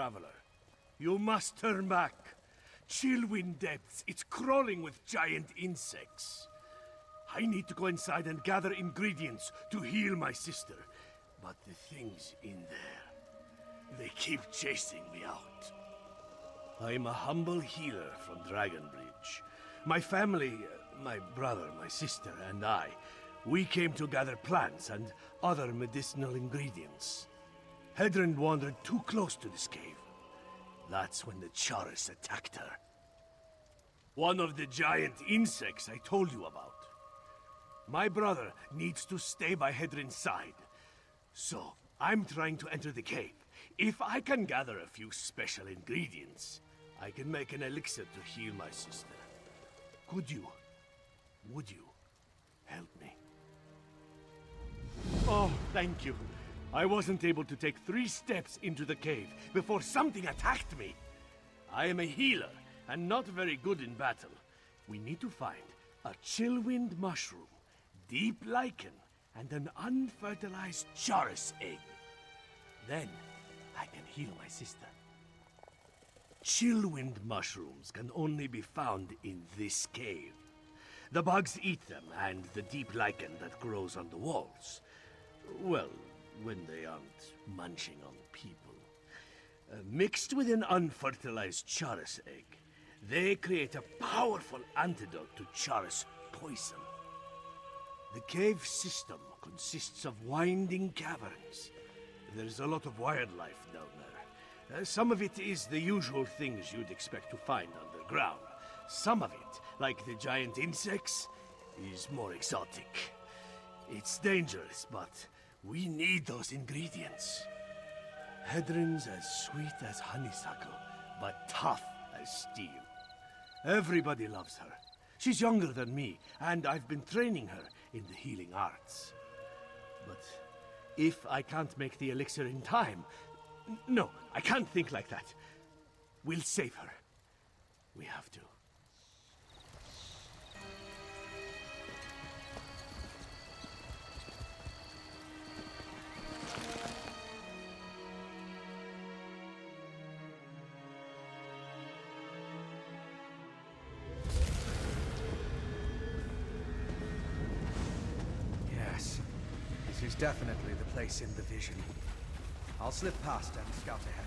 traveler. You must turn back. Chillwind Depths, it's crawling with giant insects. I need to go inside and gather ingredients to heal my sister. But the things in there, they keep chasing me out. I'm a humble healer from Blackreach. My family, my brother, my sister, and I, we came to gather plants and other medicinal ingredients. Hedron wandered too close to this cave. That's when the Charis attacked her. One of the giant insects I told you about. My brother needs to stay by Hedron's side. So, I'm trying to enter the cave. If I can gather a few special ingredients, I can make an elixir to heal my sister. Would you help me? Oh, thank you. I wasn't able to take 3 steps into the cave before something attacked me. I am a healer, and not very good in battle. We need to find a chillwind mushroom, deep lichen, and an unfertilized Charis egg. Then, I can heal my sister. Chillwind mushrooms can only be found in this cave. The bugs eat them, and the deep lichen that grows on the walls. Well, when they aren't munching on people. Mixed with an unfertilized Charis egg, they create a powerful antidote to Charis poison. The cave system consists of winding caverns. There's a lot of wildlife down there. Some of it is the usual things you'd expect to find underground. Some of it, like the giant insects, is more exotic. It's dangerous, but we need those ingredients. Hedron's as sweet as honeysuckle, but tough as steel. Everybody loves her. She's younger than me, and I've been training her in the healing arts. But if I can't make the elixir in time... No, I can't think like that. We'll save her. We have to. Yes, this is definitely the place in the vision. I'll slip past and scout ahead.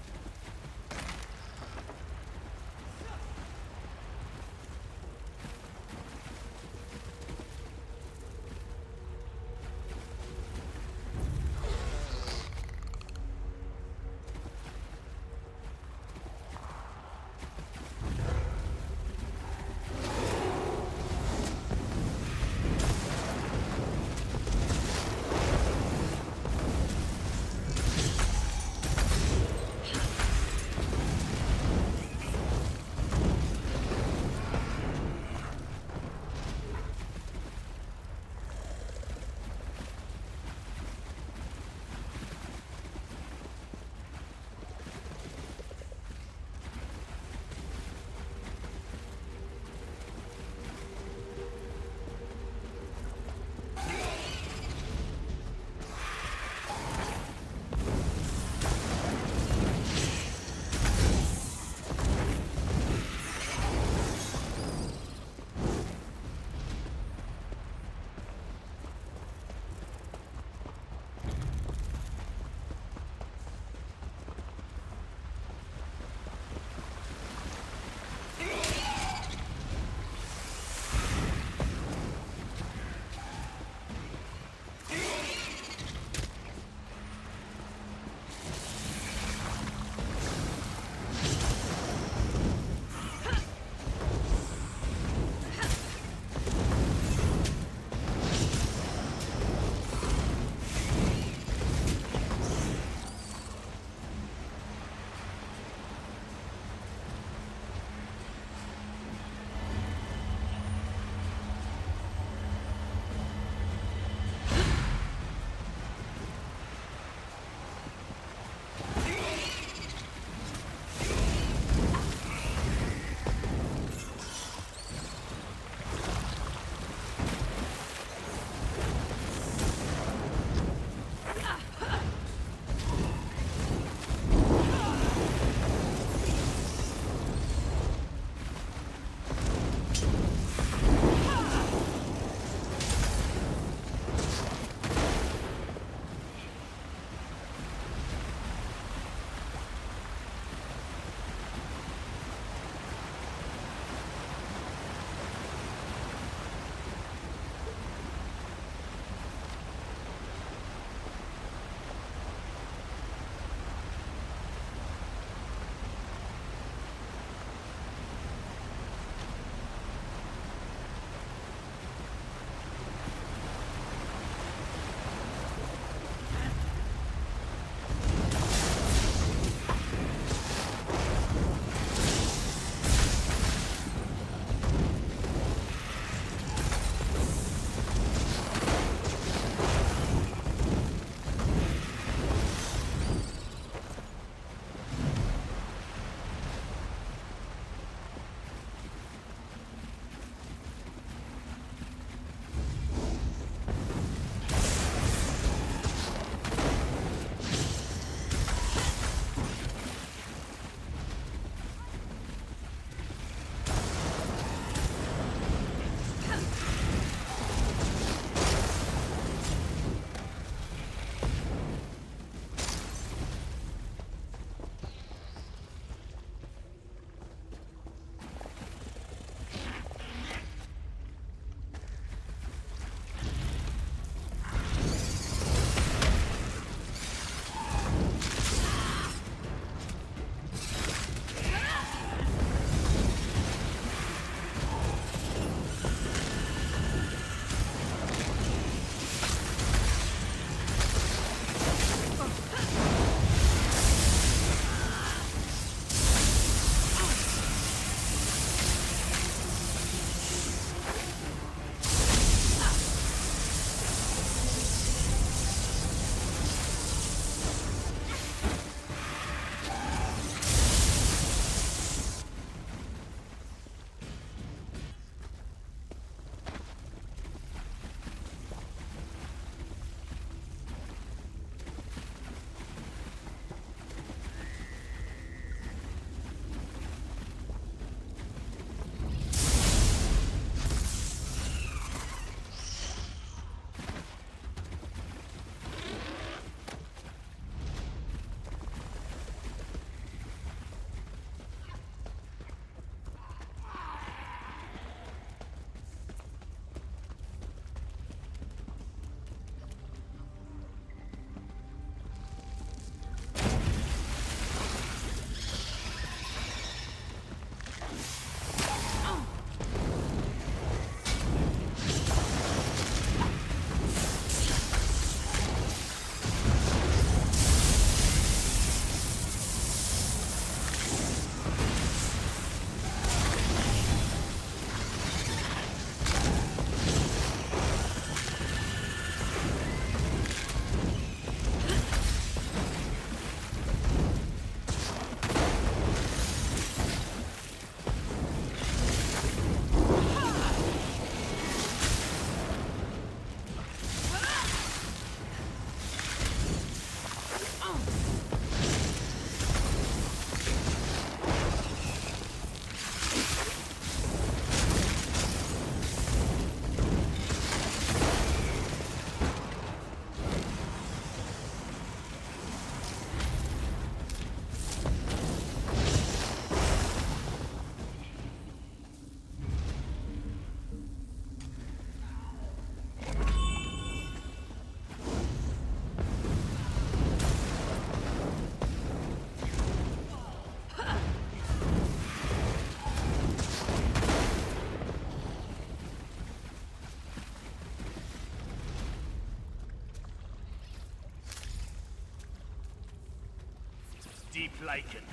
deep lichen.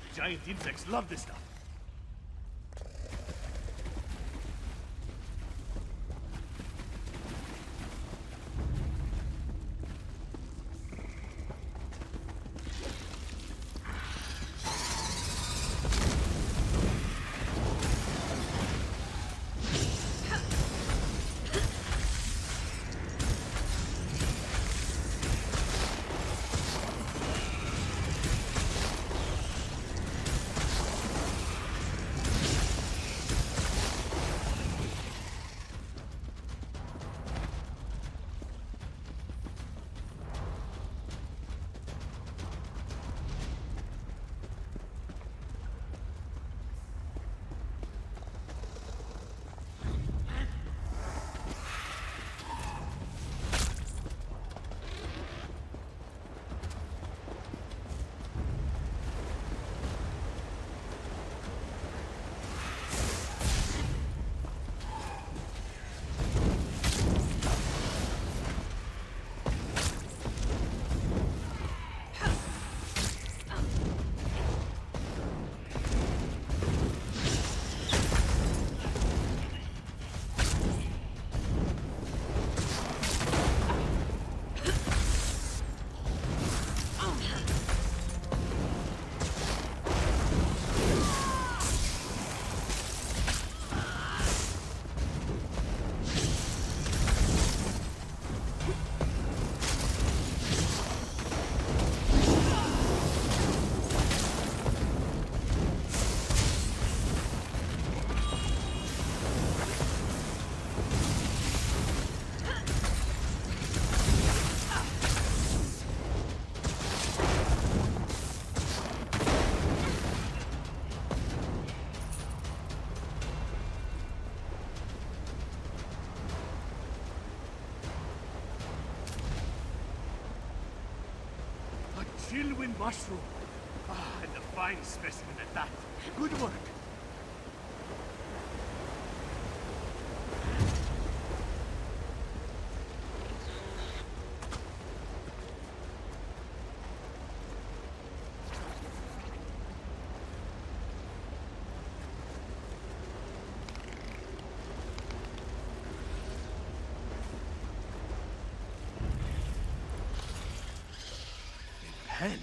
The giant insects love this stuff. Chillwind mushroom. Ah, and a fine specimen at that. Good work. Pen?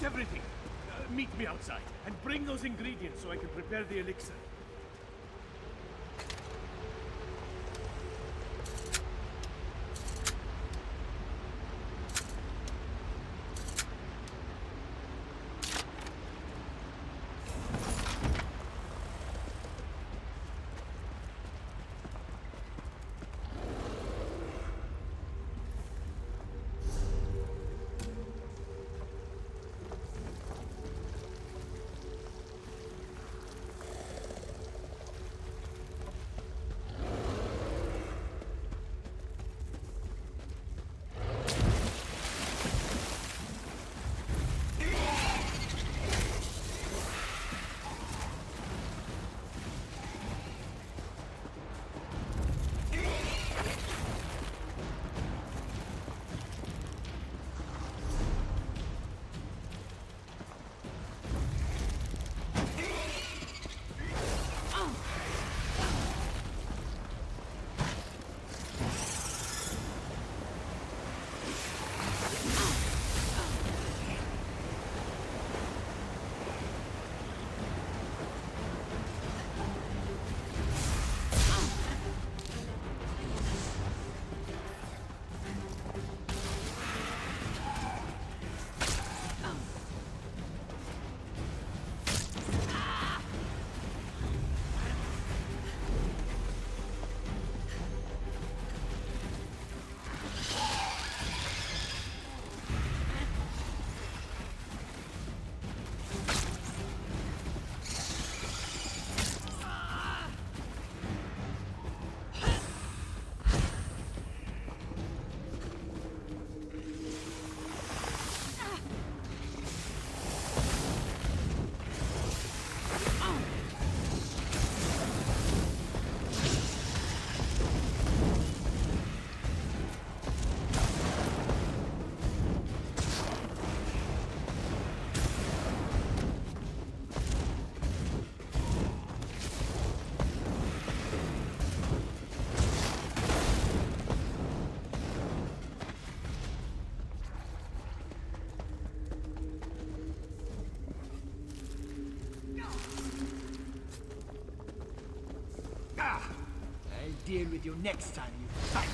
That's everything. Meet me outside, and bring those ingredients so I can prepare the elixir. I'll deal with you next time you fight.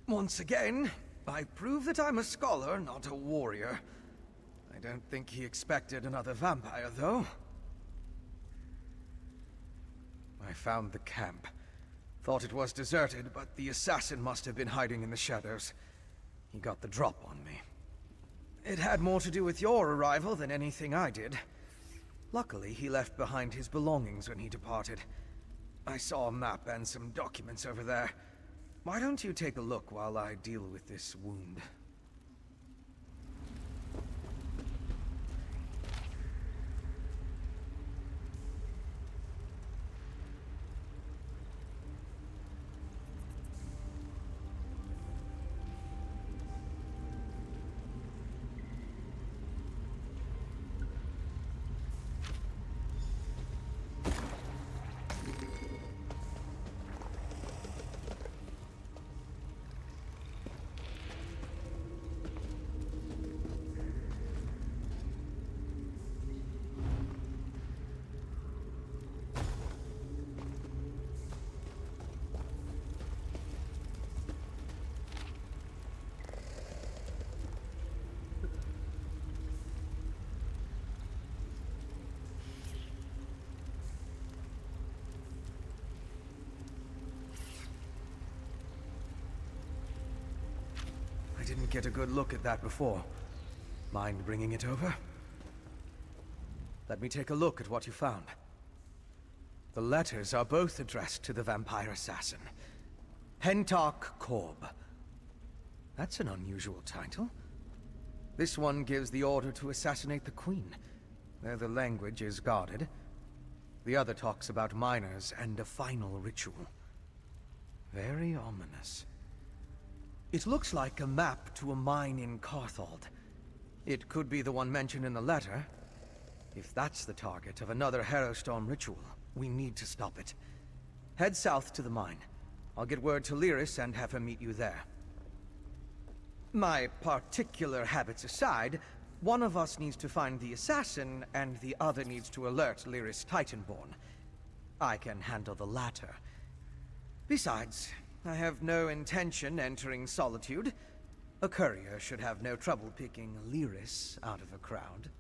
Once again, I prove that I'm a scholar, not a warrior. I don't think he expected another vampire, though. I found the camp. Thought it was deserted, but the assassin must have been hiding in the shadows. He got the drop on me. It had more to do with your arrival than anything I did. Luckily, he left behind his belongings when he departed. I saw a map and some documents over there. Why don't you take a look while I deal with this wound? I didn't get a good look at that before. Mind bringing it over? Let me take a look at what you found. The letters are both addressed to the vampire assassin. Hentok Korb. That's an unusual title. This one gives the order to assassinate the queen. There the language is guarded. The other talks about miners and a final ritual. Very ominous. It looks like a map to a mine in Carthald. It could be the one mentioned in the letter. If that's the target of another Harrowstorm ritual, we need to stop it. Head south to the mine. I'll get word to Lyris and have her meet you there. My particular habits aside, one of us needs to find the assassin, and the other needs to alert Lyris Titanborn. I can handle the latter. Besides, I have no intention entering Solitude. A courier should have no trouble picking Lyris out of a crowd.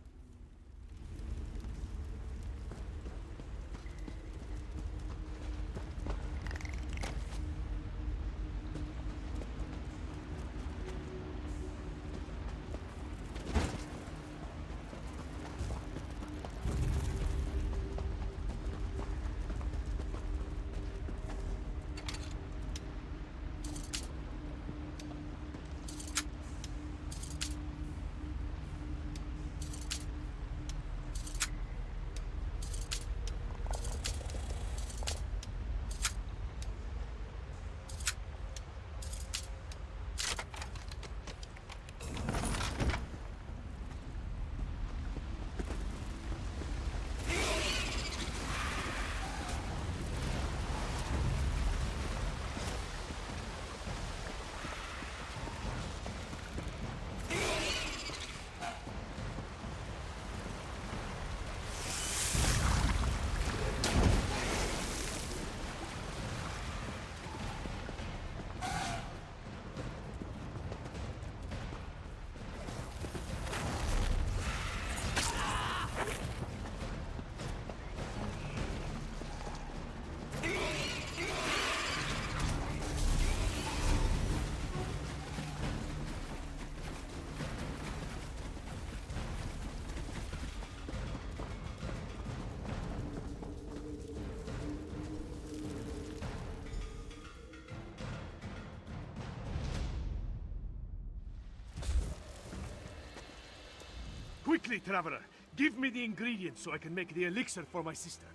Quickly, Traveler! Give me the ingredients so I can make the elixir for my sister.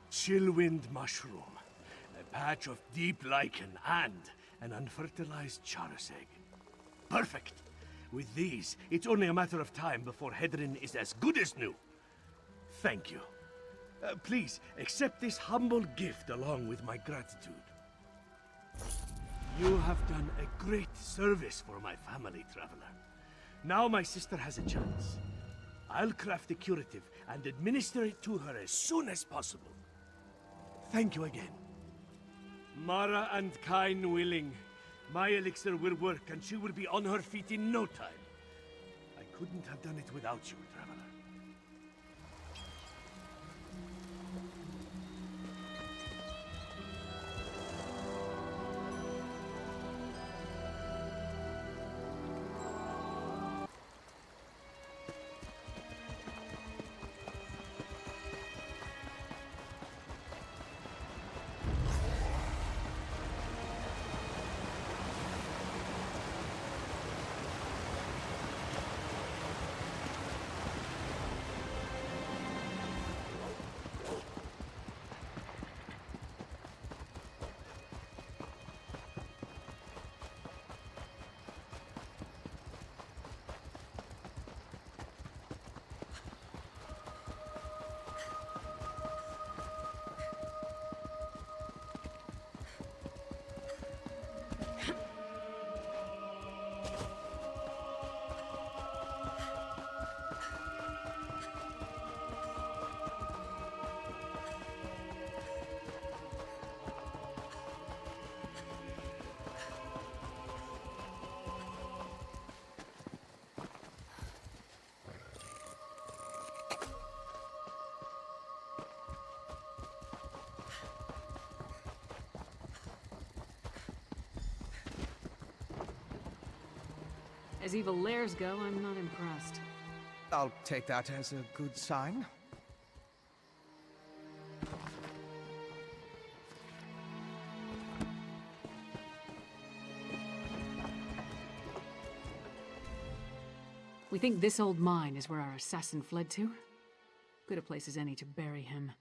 Chillwind mushroom, a patch of deep lichen, and an unfertilized charos egg. Perfect! With these, it's only a matter of time before Hedrin is as good as new. Thank you. Please, accept this humble gift along with my gratitude. You have done a great service for my family, Traveler. Now my sister has a chance. I'll craft the curative and administer it to her as soon as possible. Thank you again. Mara and Kain willing, my elixir will work and she will be on her feet in no time. I couldn't have done it without you, Traveler. As evil lairs go, I'm not impressed. I'll take that as a good sign. We think this old mine is where our assassin fled to? Good a place as any to bury him.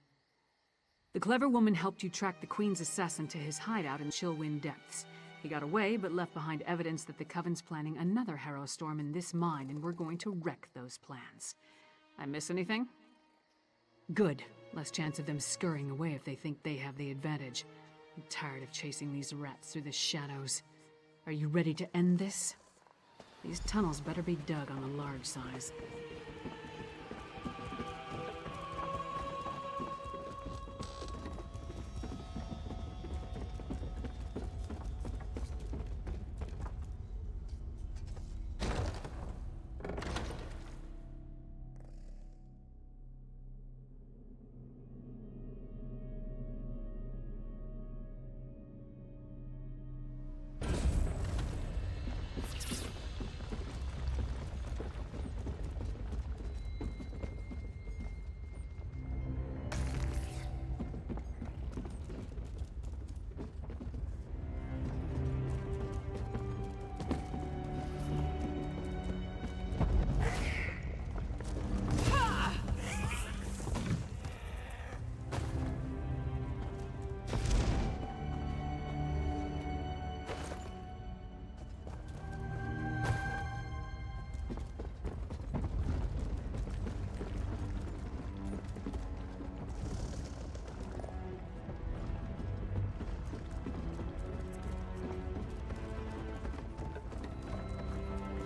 The clever woman helped you track the Queen's assassin to his hideout in Chillwind Depths. He got away, but left behind evidence that the Coven's planning another Harrow Storm in this mine, and we're going to wreck those plans. I miss anything? Good. Less chance of them scurrying away if they think they have the advantage. I'm tired of chasing these rats through the shadows. Are you ready to end this? These tunnels better be dug on the large size.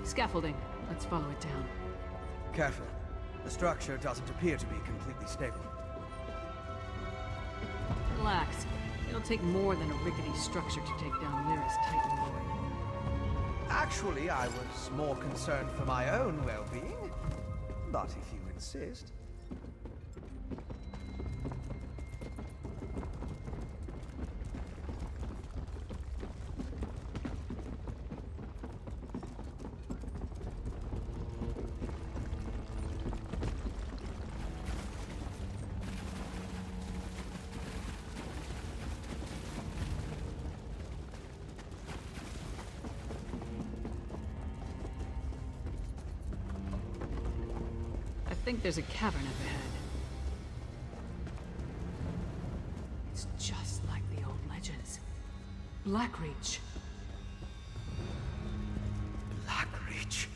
Scaffolding. Let's follow it down. Careful. The structure doesn't appear to be completely stable. Relax. It'll take more than a rickety structure to take down Lyra's Titan Lord. Actually, I was more concerned for my own well-being. But if you insist... I think there's a cavern up ahead. It's just like the old legends. Blackreach. Blackreach.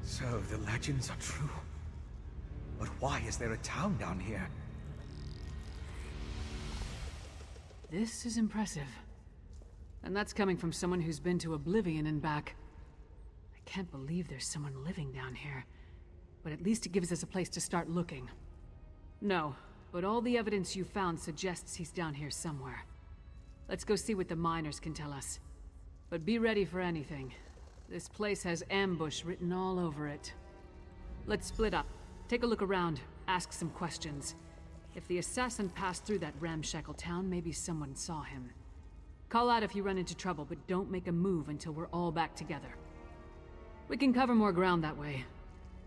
So the legends are true. But why is there a town down here? This is impressive. And that's coming from someone who's been to Oblivion and back. I can't believe there's someone living down here. But at least it gives us a place to start looking. No, but all the evidence you found suggests he's down here somewhere. Let's go see what the miners can tell us. But be ready for anything. This place has ambush written all over it. Let's split up. Take a look around. Ask some questions. If the assassin passed through that ramshackle town, maybe someone saw him. Call out if you run into trouble, but don't make a move until we're all back together. We can cover more ground that way.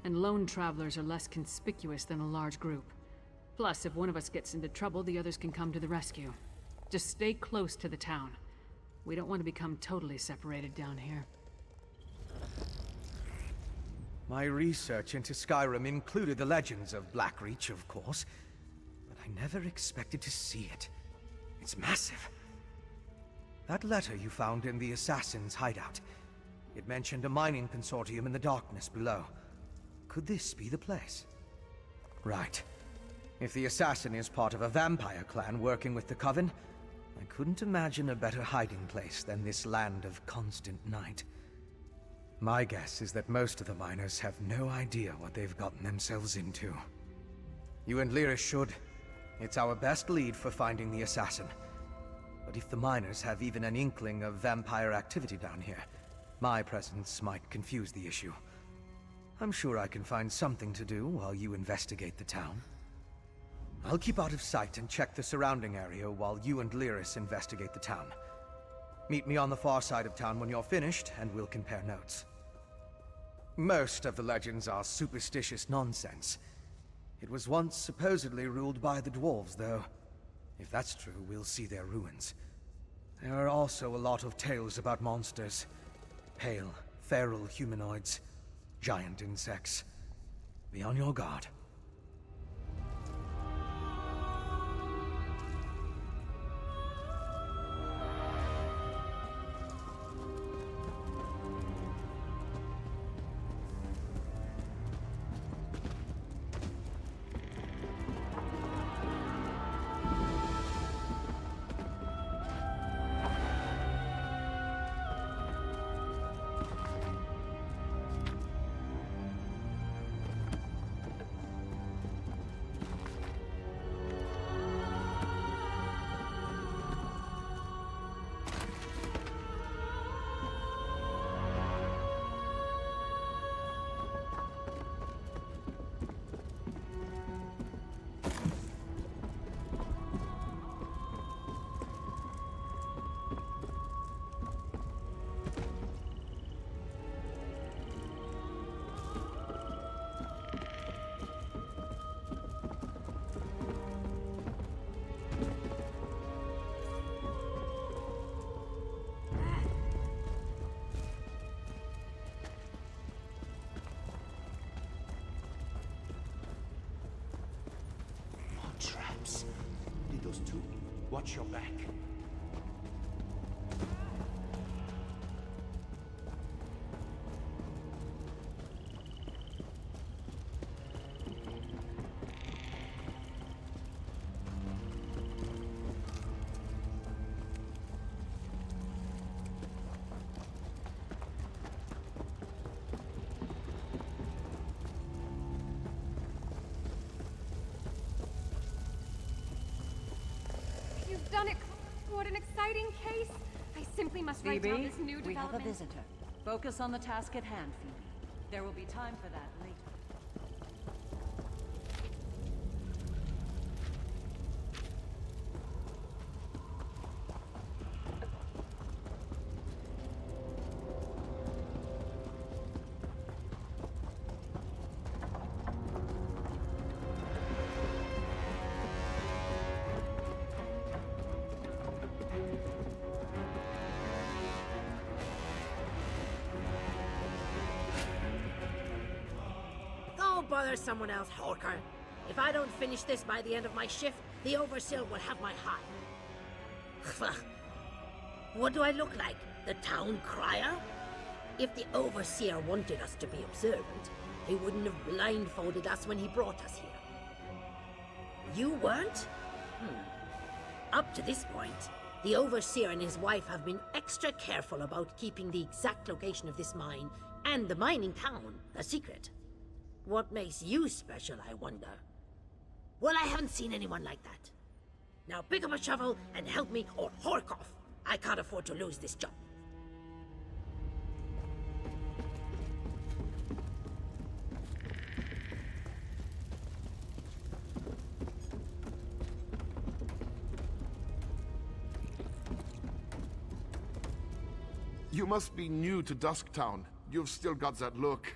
And lone travelers are less conspicuous than a large group. Plus, if one of us gets into trouble, the others can come to the rescue. Just stay close to the town. We don't want to become totally separated down here. My research into Skyrim included the legends of Blackreach, of course. But I never expected to see it. It's massive. That letter you found in the assassin's hideout. It mentioned a mining consortium in the darkness below. Could this be the place? Right. If the assassin is part of a vampire clan working with the Coven, I couldn't imagine a better hiding place than this land of constant night. My guess is that most of the miners have no idea what they've gotten themselves into. You and Lyra should. It's our best lead for finding the assassin. But if the miners have even an inkling of vampire activity down here, my presence might confuse the issue. I'm sure I can find something to do while you investigate the town. I'll keep out of sight and check the surrounding area while you and Lyris investigate the town. Meet me on the far side of town when you're finished, and we'll compare notes. Most of the legends are superstitious nonsense. It was once supposedly ruled by the dwarves, though. If that's true, we'll see their ruins. There are also a lot of tales about monsters. Pale, feral humanoids. Giant insects. Be on your guard. those two. Watch your back. You've done it! What an exciting case! I simply must write down this new we have a development. visitor. Focus on the task at hand, Phoebe. There will be time for that later. Go bother someone else, Hawker. If I don't finish this by the end of my shift, the Overseer will have my hide. What do I look like? The town crier? If the Overseer wanted us to be observant, he wouldn't have blindfolded us when he brought us here. You weren't? Up to this point, the Overseer and his wife have been extra careful about keeping the exact location of this mine and the mining town a secret. What makes you special, I wonder? Well, I haven't seen anyone like that. Now pick up a shovel and help me or hork off. I can't afford to lose this job. You must be new to Dusktown. You've still got that look.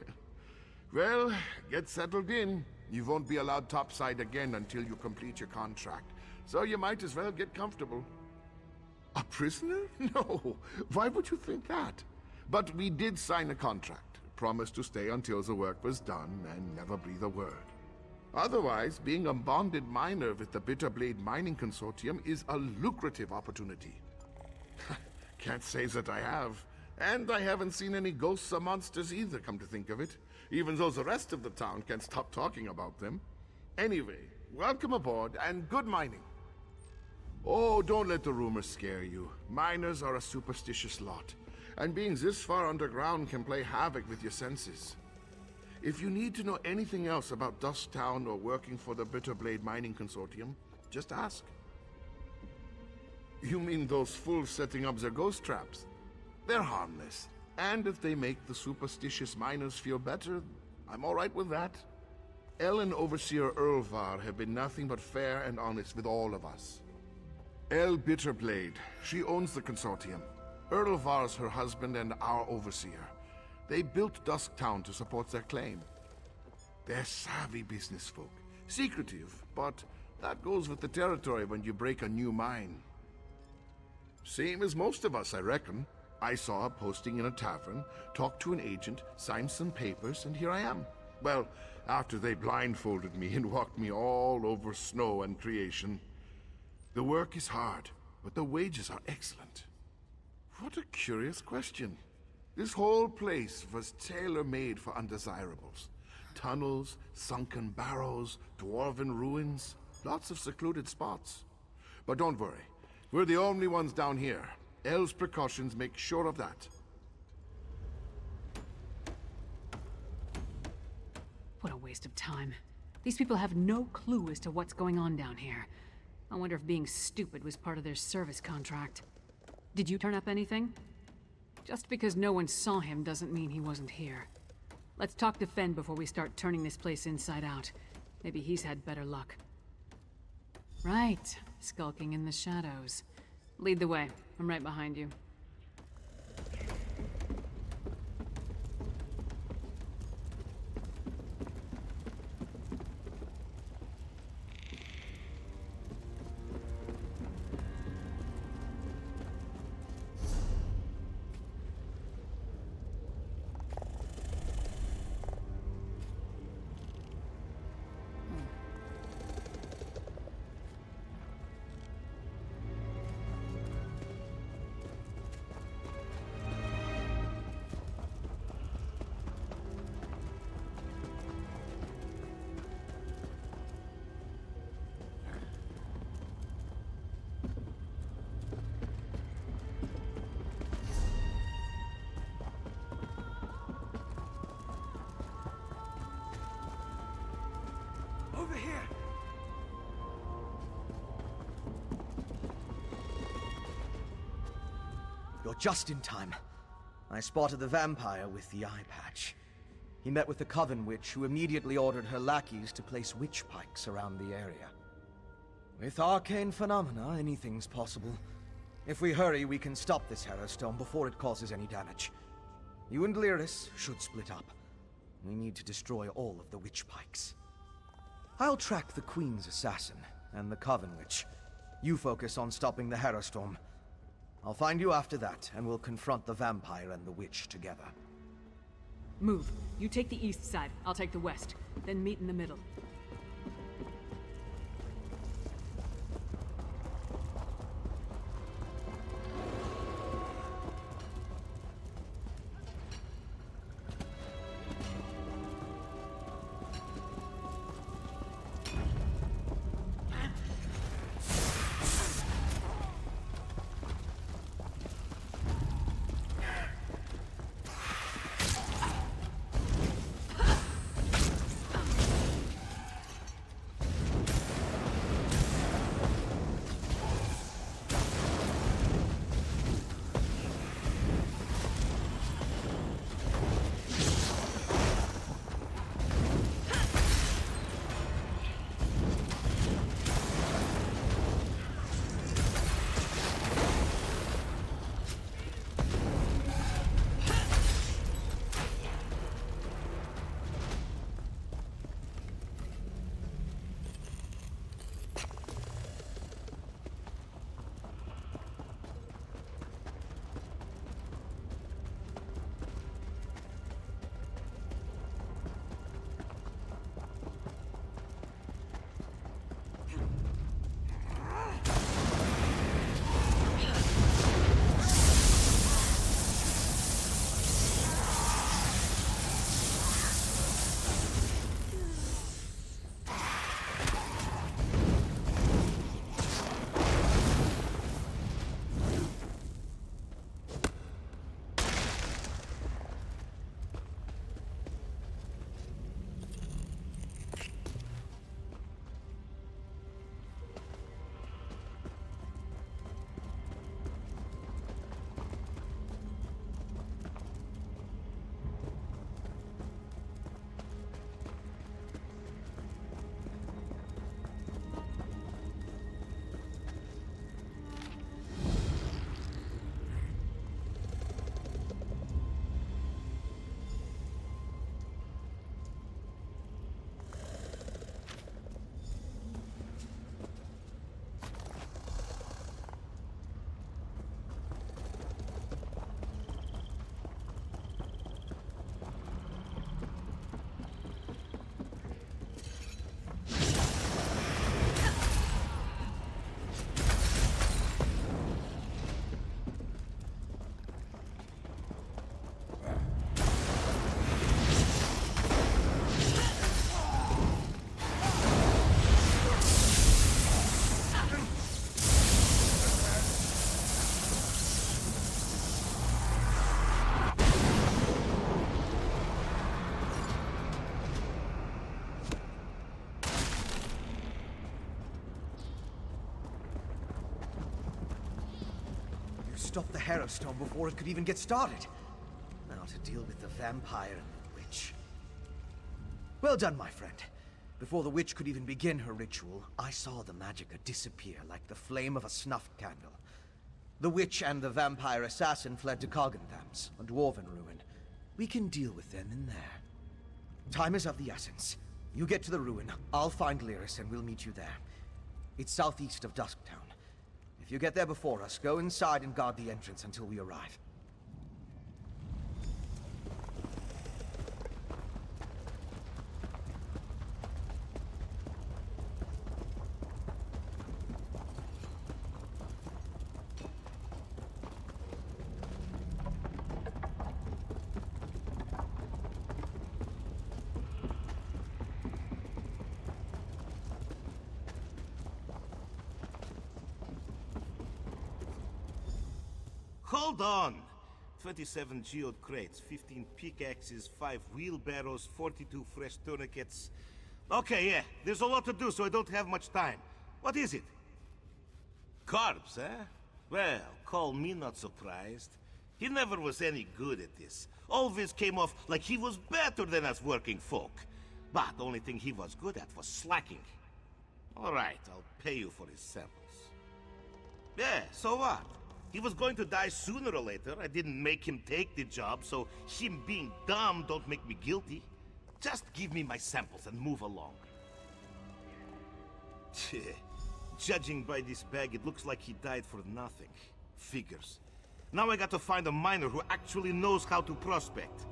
Well, get settled in. You won't be allowed topside again until you complete your contract. So you might as well get comfortable. A prisoner? No. Why would you think that? But we did sign a contract. Promised to stay until the work was done and never breathe a word. Otherwise, being a bonded miner with the Bitterblade Mining Consortium is a lucrative opportunity. Can't say that I have. And I haven't seen any ghosts or monsters either, come to think of it. Even though the rest of the town can't stop talking about them. Anyway, welcome aboard and good mining. Oh, don't let the rumors scare you. Miners are a superstitious lot. And being this far underground can play havoc with your senses. If you need to know anything else about Dusktown or working for the Bitterblade Mining Consortium, just ask. You mean those fools setting up their ghost traps? They're harmless. And if they make the superstitious miners feel better, I'm all right with that. Elle and Overseer Erlvar have been nothing but fair and honest with all of us. Elle Bitterblade, she owns the consortium. Erlvar's her husband and our Overseer. They built Dusktown to support their claim. They're savvy business folk. Secretive, but that goes with the territory when you break a new mine. Same as most of us, I reckon. I saw a posting in a tavern, talked to an agent, signed some papers, and here I am. Well, after they blindfolded me and walked me all over snow and creation. The work is hard, but the wages are excellent. What a curious question. This whole place was tailor-made for undesirables. Tunnels, sunken barrows, dwarven ruins, lots of secluded spots. But don't worry, we're the only ones down here. Elle's precautions make sure of that. What a waste of time. These people have no clue as to what's going on down here. I wonder if being stupid was part of their service contract. Did you turn up anything? Just because no one saw him doesn't mean he wasn't here. Let's talk to Fen before we start turning this place inside out. Maybe he's had better luck. Right, skulking in the shadows. Lead the way. I'm right behind you. You're just in time. I spotted the vampire with the eye patch. He met with the Coven Witch, who immediately ordered her lackeys to place witch pikes around the area. With arcane phenomena, anything's possible. If we hurry, we can stop this Harrowstone before it causes any damage. You and Lyris should split up. We need to destroy all of the witch pikes. I'll track the Queen's assassin and the Coven Witch. You focus on stopping the Harrowstorm. I'll find you after that, and we'll confront the vampire and the witch together. Move. You take the east side, I'll take the west. Then meet in the middle. Stop the Harrowstone before it could even get started. Now to deal with the vampire and the witch. Well done, my friend. Before the witch could even begin her ritual, I saw the magicka disappear like the flame of a snuffed candle. The witch and the vampire assassin fled to Cogentham's, a dwarven ruin. We can deal with them in there. Time is of the essence. You get to the ruin, I'll find Lyris and we'll meet you there. It's southeast of Dusktown. If you get there before us, go inside and guard the entrance until we arrive. Hold on! 27 geode crates, 15 pickaxes, 5 wheelbarrows, 42 fresh tourniquets. Okay, yeah, there's a lot to do, so I don't have much time. What is it? Carbs, eh? Well, call me not surprised. He never was any good at this. Always came off like he was better than us working folk. But the only thing he was good at was slacking. All right, I'll pay you for his samples. Yeah, so what? He was going to die sooner or later. I didn't make him take the job, so him being dumb don't make me guilty. Just give me my samples and move along. Judging by this bag, it looks like he died for nothing. Figures. Now I got to find a miner who actually knows how to prospect.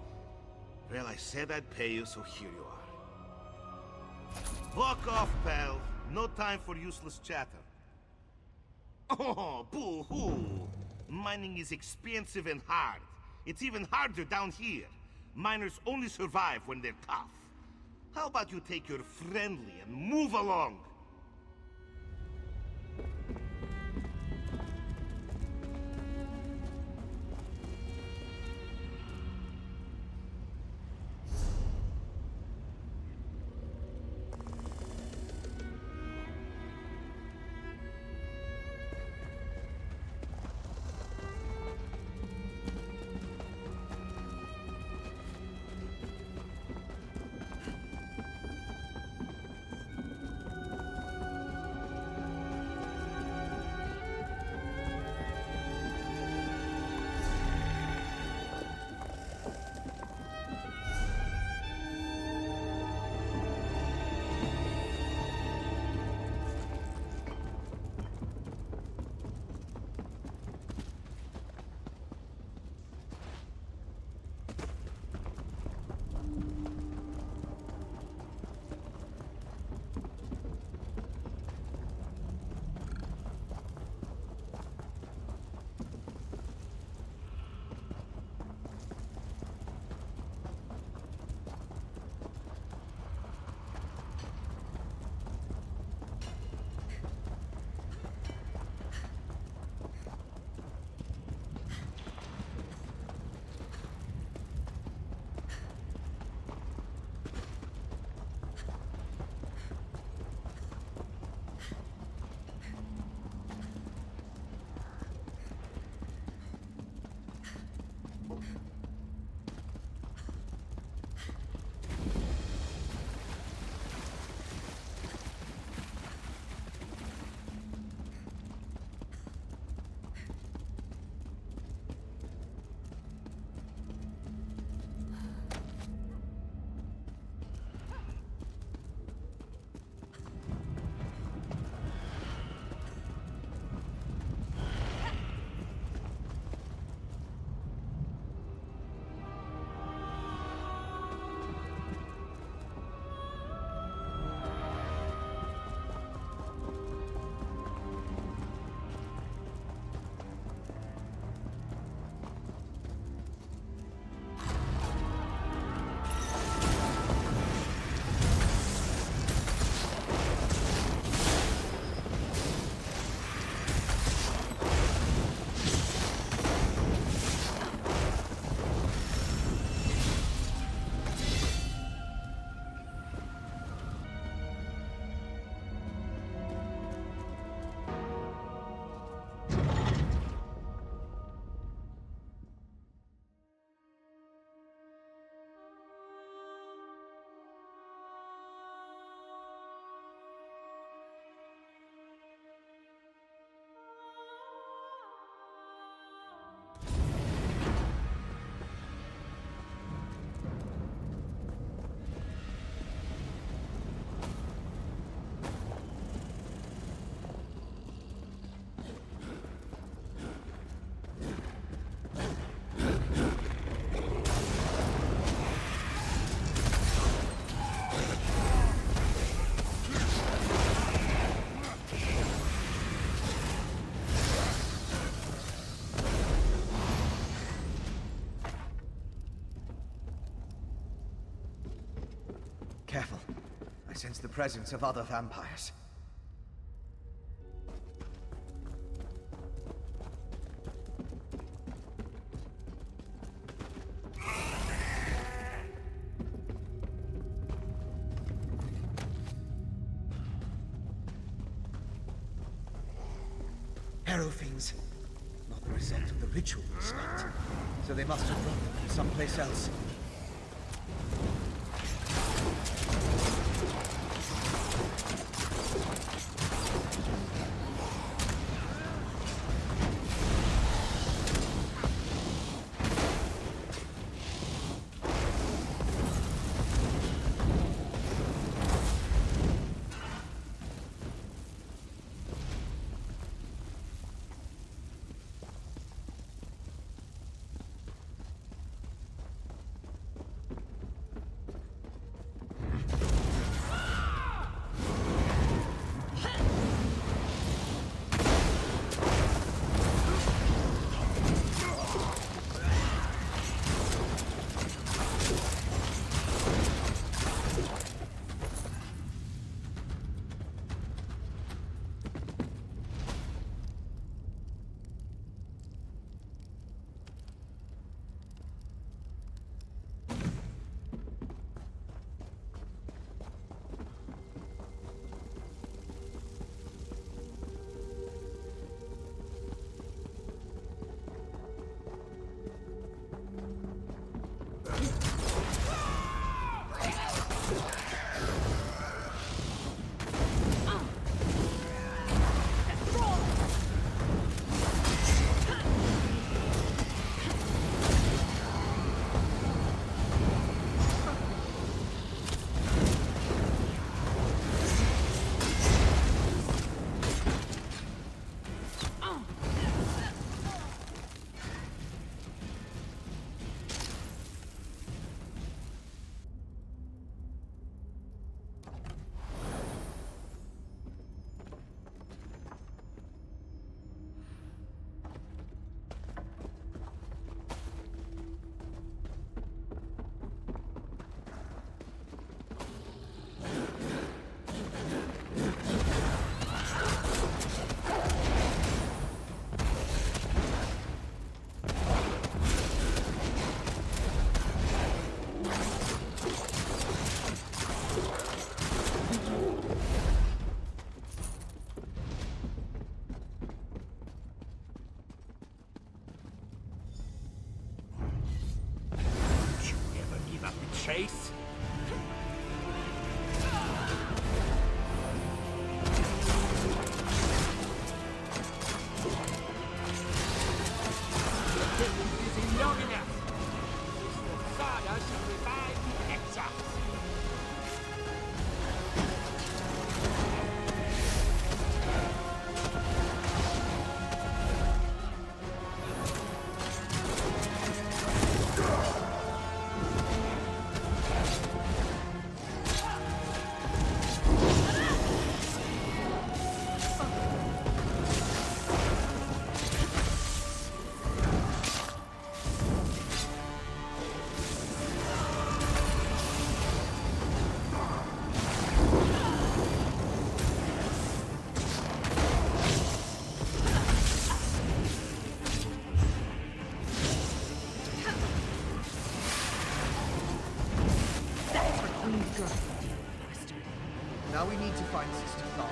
Well, I said I'd pay you, so here you are. Walk off, pal. No time for useless chatter. Oh, boo-hoo! Mining is expensive and hard. It's even harder down here. Miners only survive when they're tough. How about you take your friendly and move along? Careful. I sense the presence of other vampires. Arrow fiends. result of the ritual state. So they must have brought them from someplace else. Chase? Busy long enough. Sada shall revive the exiles. Now we need to find Sister Thought.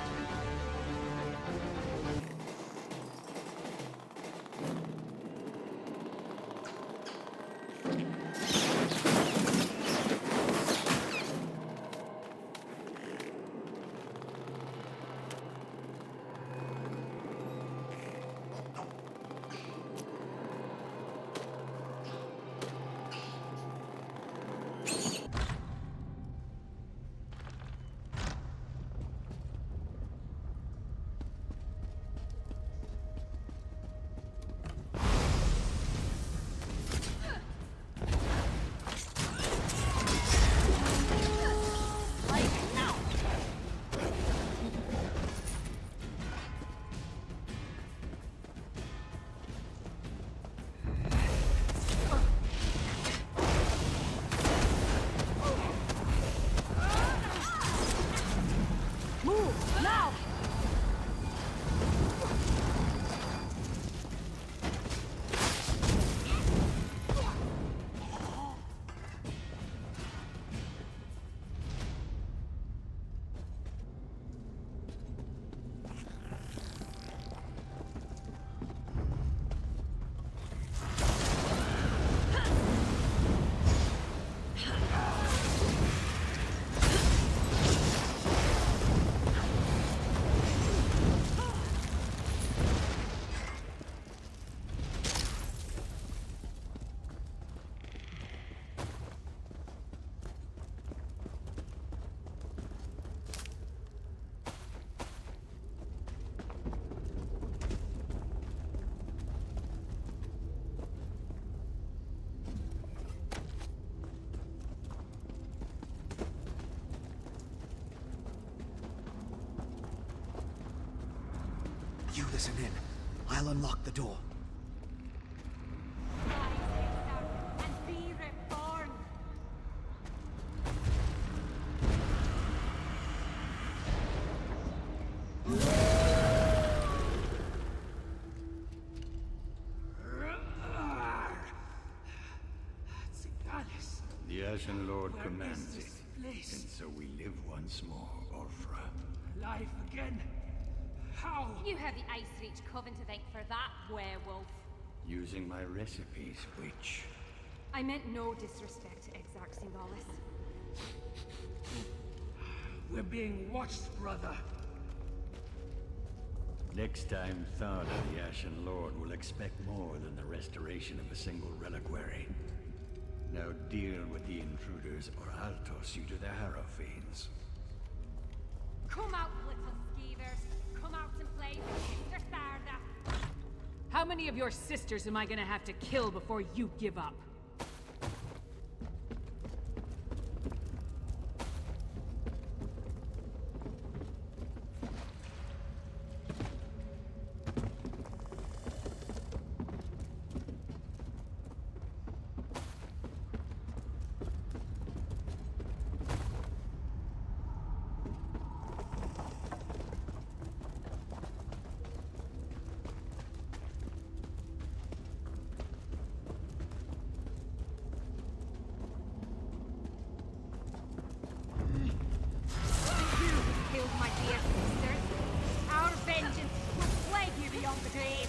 listen in. I'll unlock the door. And be reborn. The Ashen Lord commands it, and so we live once more, Orfra. Life again? How? You have the Ice Reach Coven to thank for that, werewolf. Using my recipes, witch. I meant no disrespect to Exarch Symbolis. We're being watched, brother. Next time, Thada, the Ashen Lord, will expect more than the restoration of a single reliquary. Now deal with the intruders, or I'll toss you to the Harrow Fiends. Come out, little skeevers. Come out and play with Sister Sarda. How many of your sisters am I gonna have to kill before you give up? Killed my dear sisters. Our vengeance will plague you beyond the grave.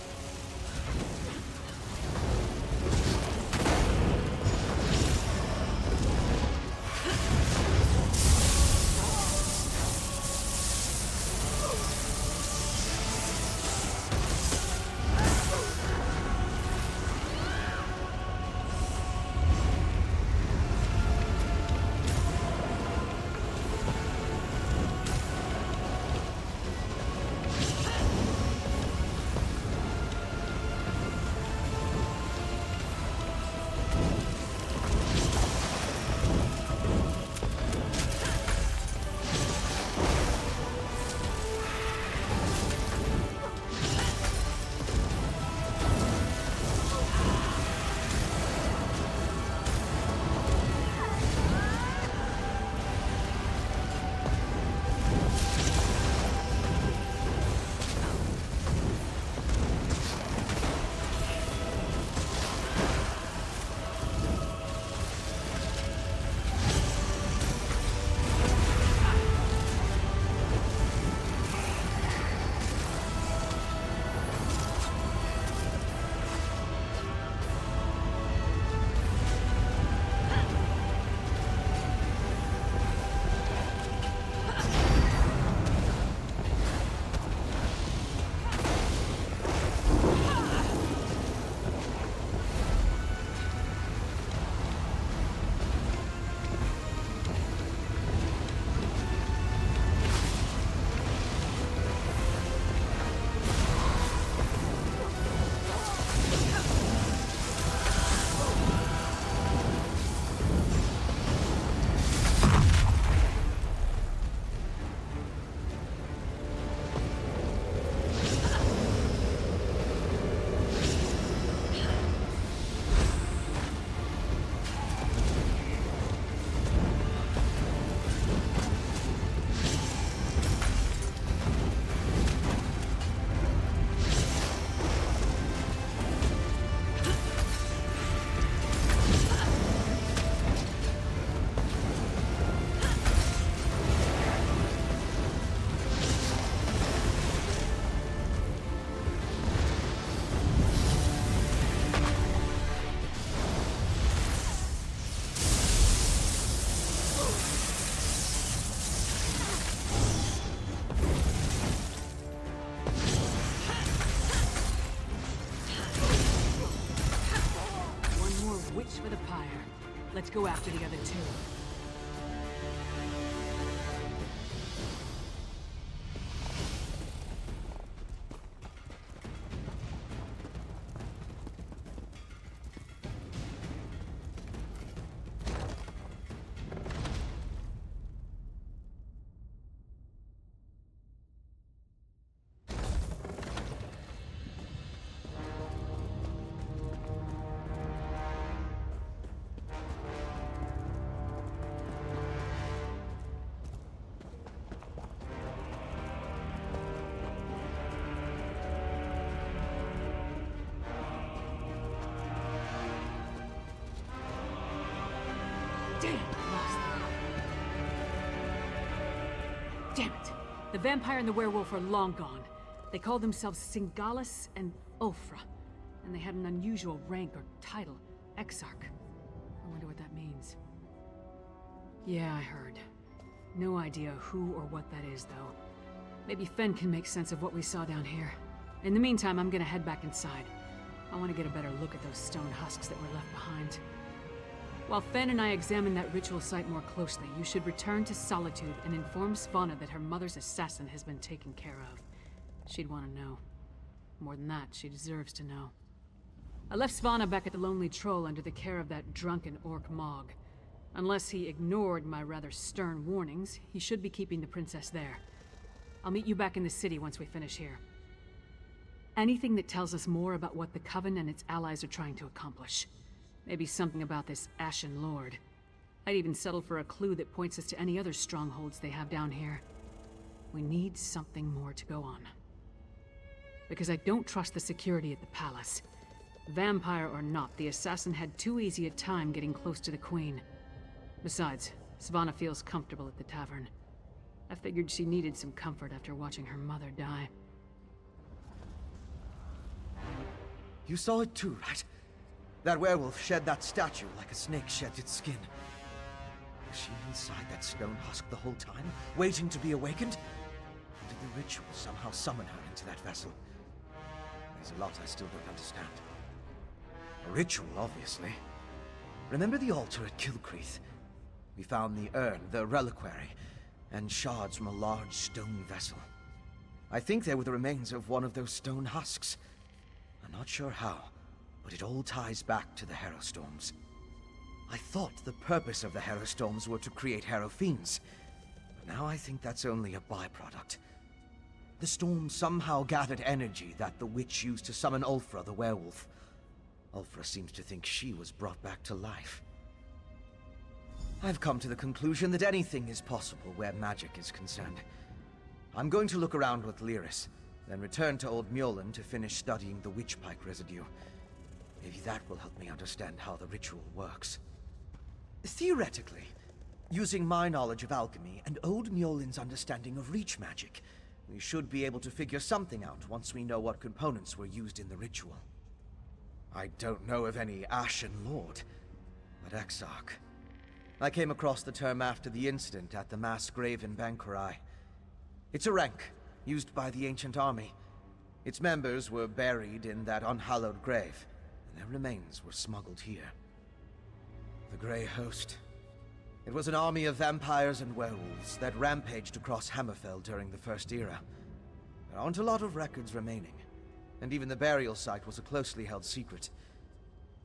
For the pyre. Let's go after the other two. The vampire and the werewolf are long gone. They called themselves Singalis and Ulfra, and they had an unusual rank or title, Exarch. I wonder what that means. Yeah, I heard. No idea who or what that is, though. Maybe Fen can make sense of what we saw down here. In the meantime, I'm gonna head back inside. I want to get a better look at those stone husks that were left behind. While Fen and I examine that ritual site more closely, you should return to Solitude and inform Svanna that her mother's assassin has been taken care of. She'd want to know. More than that, she deserves to know. I left Svanna back at the Lonely Troll under the care of that drunken orc Mog. Unless he ignored my rather stern warnings, he should be keeping the princess there. I'll meet you back in the city once we finish here. Anything that tells us more about what the Coven and its allies are trying to accomplish. Maybe something about this Ashen Lord. I'd even settle for a clue that points us to any other strongholds they have down here. We need something more to go on. Because I don't trust the security at the palace. Vampire or not, the assassin had too easy a time getting close to the Queen. Besides, Svanna feels comfortable at the tavern. I figured she needed some comfort after watching her mother die. You saw it too, right? That werewolf shed that statue like a snake sheds its skin. Was she inside that stone husk the whole time, waiting to be awakened? Or did the ritual somehow summon her into that vessel? There's a lot I still don't understand. A ritual, obviously. Remember the altar at Kilcreath? We found the urn, the reliquary, and shards from a large stone vessel. I think they were the remains of one of those stone husks. I'm not sure how, but it all ties back to the Harrowstorms. I thought the purpose of the Harrowstorms were to create Harrow Fiends, but now I think that's only a byproduct. The storm somehow gathered energy that the witch used to summon Ulfra the werewolf. Ulfra seems to think she was brought back to life. I've come to the conclusion that anything is possible where magic is concerned. I'm going to look around with Lyris, then return to Old Mjolnir to finish studying the witchpike residue. Maybe that will help me understand how the ritual works. Theoretically, using my knowledge of alchemy and Old Mjolnir's understanding of reach magic, we should be able to figure something out once we know what components were used in the ritual. I don't know of any Ashen Lord, but Exarch. I came across the term after the incident at the mass grave in Bankurai. It's a rank, used by the ancient army. Its members were buried in that unhallowed grave, and their remains were smuggled here. The Grey Host. It was an army of vampires and werewolves that rampaged across Hammerfell during the First Era. There aren't a lot of records remaining, and even the burial site was a closely held secret.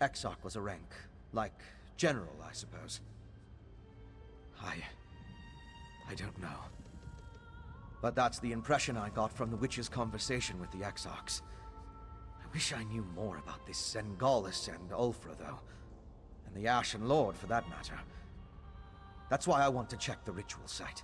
Exarch was a rank, like General, I suppose. I don't know. But that's the impression I got from the witch's conversation with the Exarchs. I wish I knew more about this Singalis and Ulfra, though. And the Ashen Lord, for that matter. That's why I want to check the ritual site.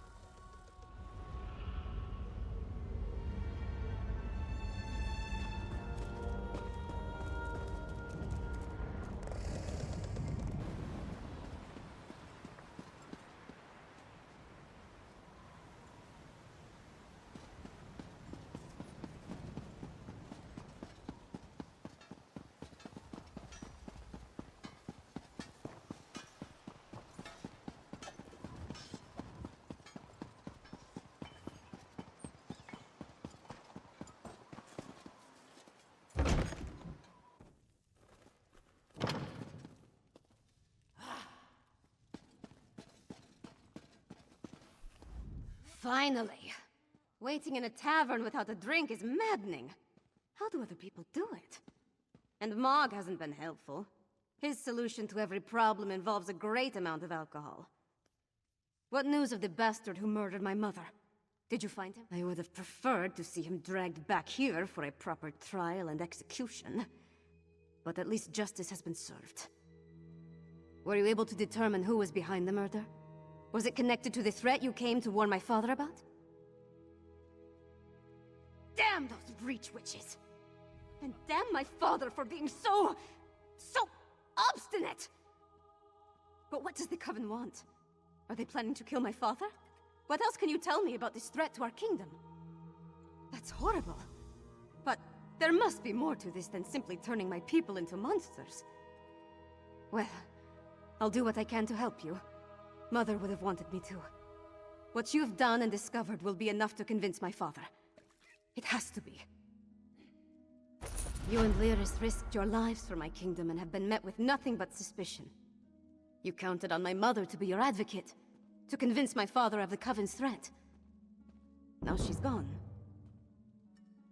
Finally! Waiting in a tavern without a drink is maddening. How do other people do it? And Mog hasn't been helpful. His solution to every problem involves a great amount of alcohol. What news of the bastard who murdered my mother? Did you find him? I would have preferred to see him dragged back here for a proper trial and execution. But at least justice has been served. Were you able to determine who was behind the murder? Was it connected to the threat you came to warn my father about? Damn those Breach witches! And damn my father for being so obstinate! But what does the Coven want? Are they planning to kill my father? What else can you tell me about this threat to our kingdom? That's horrible. But there must be more to this than simply turning my people into monsters. Well, I'll do what I can to help you. Mother would have wanted me to. What you've done and discovered will be enough to convince my father. It has to be. You and Lyris risked your lives for my kingdom and have been met with nothing but suspicion. You counted on my mother to be your advocate, to convince my father of the Coven's threat. Now she's gone.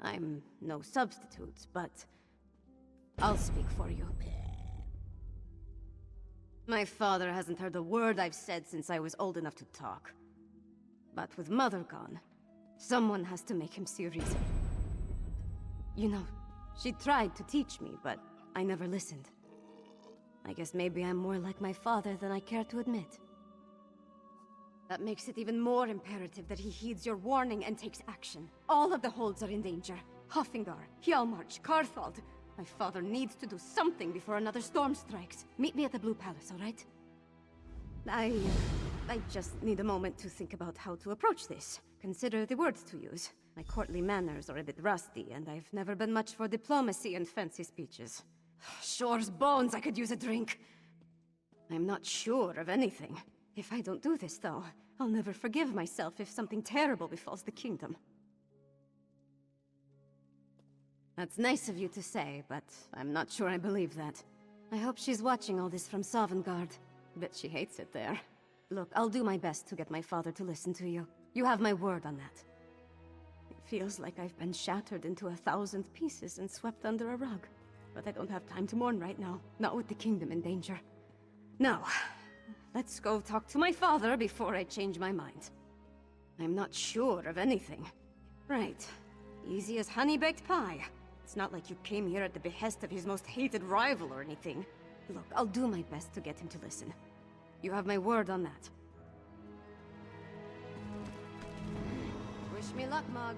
I'm no substitute, but I'll speak for you. My father hasn't heard a word I've said since I was old enough to talk. But with Mother gone, someone has to make him see reason. You know, she tried to teach me, but I never listened. I guess maybe I'm more like my father than I care to admit. That makes it even more imperative that he heeds your warning and takes action. All of the holds are in danger. Hoffingar, Hjalmarch, Karthald. My father needs to do something before another storm strikes. Meet me at the Blue Palace, all right? I just need a moment to think about how to approach this. Consider the words to use. My courtly manners are a bit rusty, and I've never been much for diplomacy and fancy speeches. Shore's bones, I could use a drink. I'm not sure of anything. If I don't do this, though, I'll never forgive myself if something terrible befalls the kingdom. That's nice of you to say, but I'm not sure I believe that. I hope she's watching all this from Sovngarde. Bet she hates it there. Look, I'll do my best to get my father to listen to you. You have my word on that. It feels like I've been shattered into 1,000 pieces and swept under a rug. But I don't have time to mourn right now, not with the kingdom in danger. Now, let's go talk to my father before I change my mind. I'm not sure of anything. Right. Easy as honey-baked pie. It's not like you came here at the behest of his most hated rival or anything. Look, I'll do my best to get him to listen. You have my word on that. Wish me luck, Mog.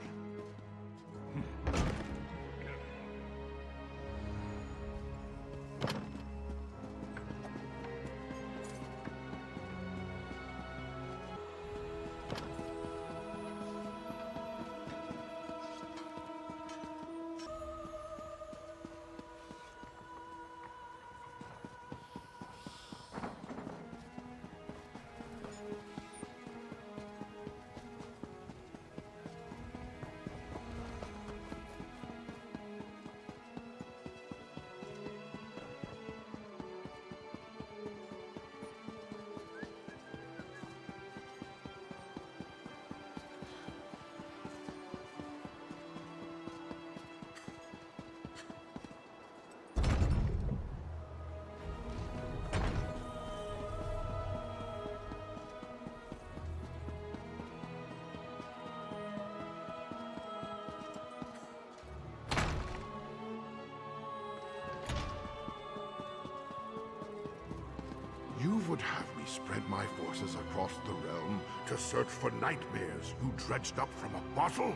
You would have me spread my forces across the realm to search for nightmares you dredged up from a bottle?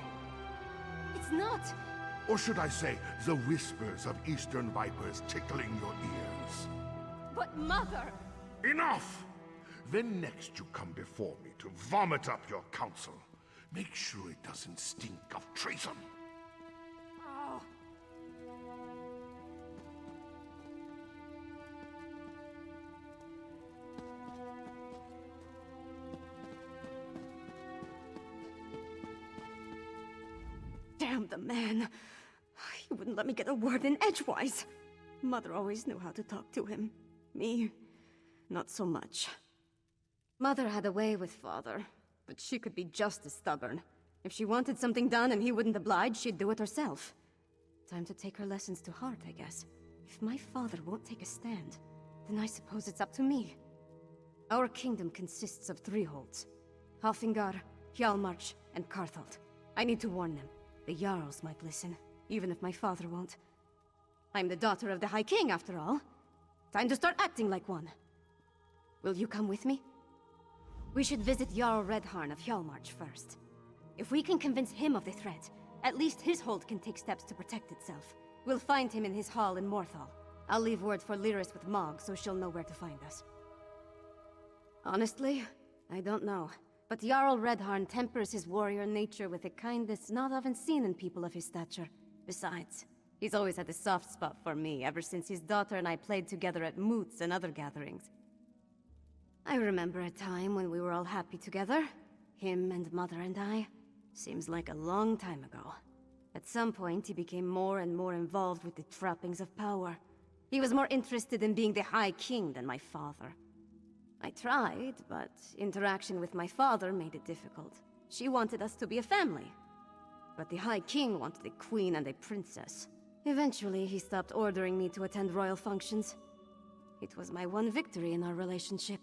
It's not! Or should I say, the whispers of eastern vipers tickling your ears? But Mother! Enough! Then next you come before me to vomit up your counsel. Make sure it doesn't stink of treason. Oh. Damn the man. He wouldn't let me get a word in edgewise. Mother always knew how to talk to him. Me, not so much. Mother had a way with Father, but she could be just as stubborn. If she wanted something done and he wouldn't oblige, she'd do it herself. Time to take her lessons to heart, I guess. If my father won't take a stand, then I suppose it's up to me. Our kingdom consists of 3 holds. Hoffingar, Hjalmarch, and Karthald. I need to warn them. The Jarls might listen, even if my father won't. I'm the daughter of the High King, after all. Time to start acting like one. Will you come with me? We should visit Jarl Redharn of Hjalmarch first. If we can convince him of the threat, at least his hold can take steps to protect itself. We'll find him in his hall in Morthal. I'll leave word for Lyris with Mog, so she'll know where to find us. Honestly, I don't know. But Jarl Redharn tempers his warrior nature with a kindness not often seen in people of his stature. Besides, he's always had a soft spot for me ever since his daughter and I played together at moots and other gatherings. I remember a time when we were all happy together. Him and Mother and I. Seems like a long time ago. At some point, he became more and more involved with the trappings of power. He was more interested in being the High King than my father. I tried, but interaction with my father made it difficult. She wanted us to be a family. But the High King wanted a queen and a princess. Eventually, he stopped ordering me to attend royal functions. It was my one victory in our relationship.